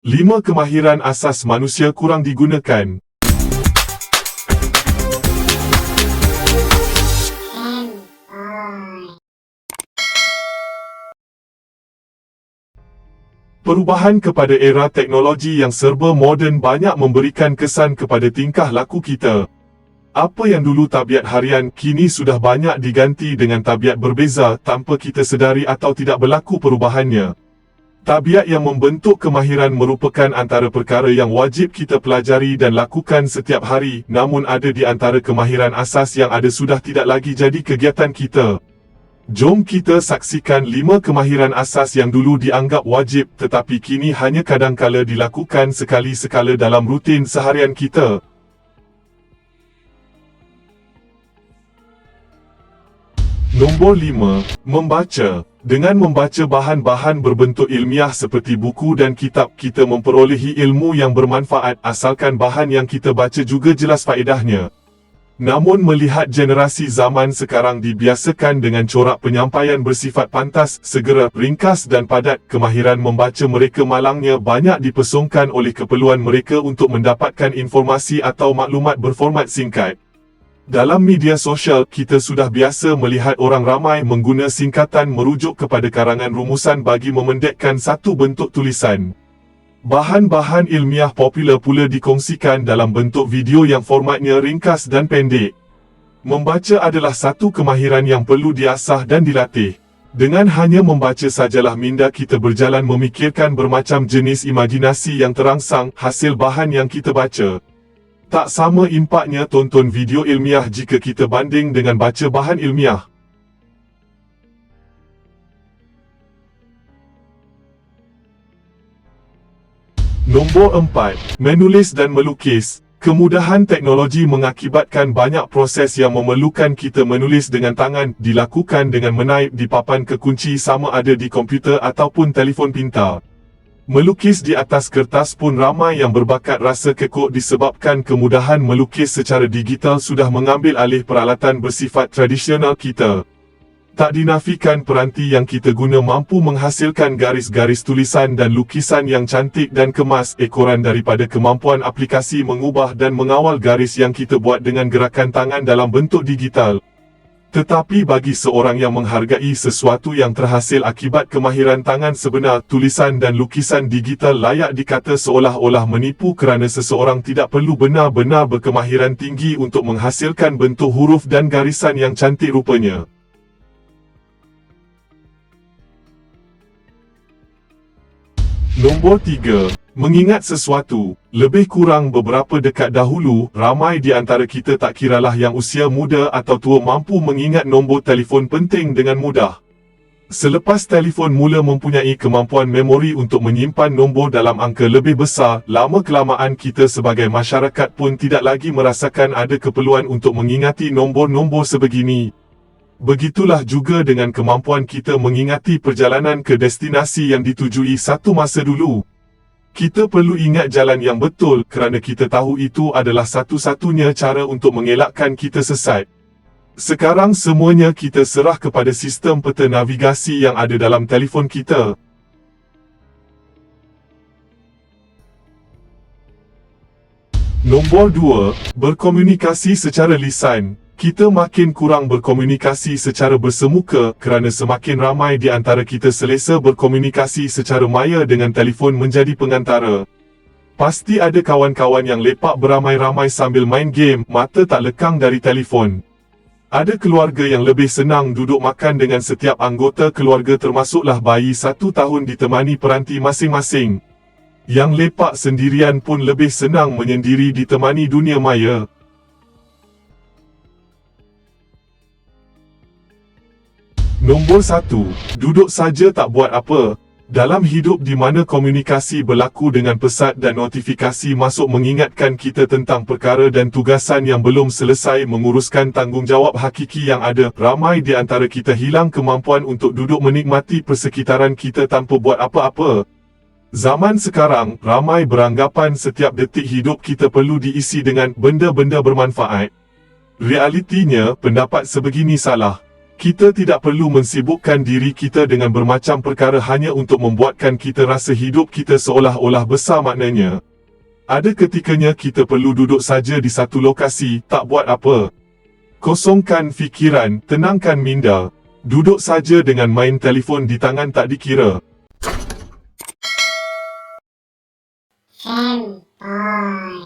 5 kemahiran asas manusia kurang digunakan. Perubahan kepada era teknologi yang serba moden banyak memberikan kesan kepada tingkah laku kita. Apa yang dulu tabiat harian, kini sudah banyak diganti dengan tabiat berbeza tanpa kita sedari atau tidak berlaku perubahannya. Tabiat yang membentuk kemahiran merupakan antara perkara yang wajib kita pelajari dan lakukan setiap hari, namun ada di antara kemahiran asas yang ada sudah tidak lagi jadi kegiatan kita. Jom kita saksikan 5 kemahiran asas yang dulu dianggap wajib tetapi kini hanya kadangkala dilakukan sekali-sekala dalam rutin seharian kita. Nombor 5. Membaca. Dengan membaca bahan-bahan berbentuk ilmiah seperti buku dan kitab, kita memperolehi ilmu yang bermanfaat asalkan bahan yang kita baca juga jelas faedahnya. Namun melihat generasi zaman sekarang dibiasakan dengan corak penyampaian bersifat pantas, segera, ringkas dan padat, kemahiran membaca mereka malangnya banyak dipesongkan oleh keperluan mereka untuk mendapatkan informasi atau maklumat berformat singkat. Dalam media sosial, kita sudah biasa melihat orang ramai mengguna singkatan merujuk kepada karangan rumusan bagi memendekkan satu bentuk tulisan. Bahan-bahan ilmiah popular pula dikongsikan dalam bentuk video yang formatnya ringkas dan pendek. Membaca adalah satu kemahiran yang perlu diasah dan dilatih. Dengan hanya membaca sajalah minda kita berjalan memikirkan bermacam jenis imajinasi yang terangsang hasil bahan yang kita baca. Tak sama impaknya tonton video ilmiah jika kita banding dengan baca bahan ilmiah. Nombor 4. Menulis dan melukis. Kemudahan teknologi mengakibatkan banyak proses yang memerlukan kita menulis dengan tangan dilakukan dengan menaip di papan kekunci sama ada di komputer ataupun telefon pintar. Melukis di atas kertas pun ramai yang berbakat rasa kekok disebabkan kemudahan melukis secara digital sudah mengambil alih peralatan bersifat tradisional kita. Tak dinafikan peranti yang kita guna mampu menghasilkan garis-garis tulisan dan lukisan yang cantik dan kemas, ekoran daripada kemampuan aplikasi mengubah dan mengawal garis yang kita buat dengan gerakan tangan dalam bentuk digital. Tetapi bagi seorang yang menghargai sesuatu yang terhasil akibat kemahiran tangan sebenar, tulisan dan lukisan digital layak dikata seolah-olah menipu kerana seseorang tidak perlu benar-benar berkemahiran tinggi untuk menghasilkan bentuk huruf dan garisan yang cantik rupanya. Nombor 3. Mengingat sesuatu. Lebih kurang beberapa dekad dahulu, ramai di antara kita tak kiralah yang usia muda atau tua mampu mengingat nombor telefon penting dengan mudah. Selepas telefon mula mempunyai kemampuan memori untuk menyimpan nombor dalam angka lebih besar, lama-kelamaan kita sebagai masyarakat pun tidak lagi merasakan ada keperluan untuk mengingati nombor-nombor sebegini. Begitulah juga dengan kemampuan kita mengingati perjalanan ke destinasi yang ditujui satu masa dulu. Kita perlu ingat jalan yang betul kerana kita tahu itu adalah satu-satunya cara untuk mengelakkan kita sesat. Sekarang semuanya kita serah kepada sistem peta navigasi yang ada dalam telefon kita. Nombor 2. Berkomunikasi secara lisan. Kita makin kurang berkomunikasi secara bersemuka kerana semakin ramai di antara kita selesa berkomunikasi secara maya dengan telefon menjadi pengantara. Pasti ada kawan-kawan yang lepak beramai-ramai sambil main game, mata tak lekang dari telefon. Ada keluarga yang lebih senang duduk makan dengan setiap anggota keluarga termasuklah bayi 1 tahun ditemani peranti masing-masing. Yang lepak sendirian pun lebih senang menyendiri ditemani dunia maya. Nombor 1. Duduk saja tak buat apa. Dalam hidup di mana komunikasi berlaku dengan pesat dan notifikasi masuk mengingatkan kita tentang perkara dan tugasan yang belum selesai menguruskan tanggungjawab hakiki yang ada, ramai di antara kita hilang kemampuan untuk duduk menikmati persekitaran kita tanpa buat apa-apa. Zaman sekarang, ramai beranggapan setiap detik hidup kita perlu diisi dengan benda-benda bermanfaat. Realitinya, pendapat sebegini salah. Kita tidak perlu mensibukkan diri kita dengan bermacam perkara hanya untuk membuatkan kita rasa hidup kita seolah-olah besar maknanya. Ada ketikanya kita perlu duduk saja di satu lokasi, tak buat apa. Kosongkan fikiran, tenangkan minda. Duduk saja dengan main telefon di tangan tak dikira.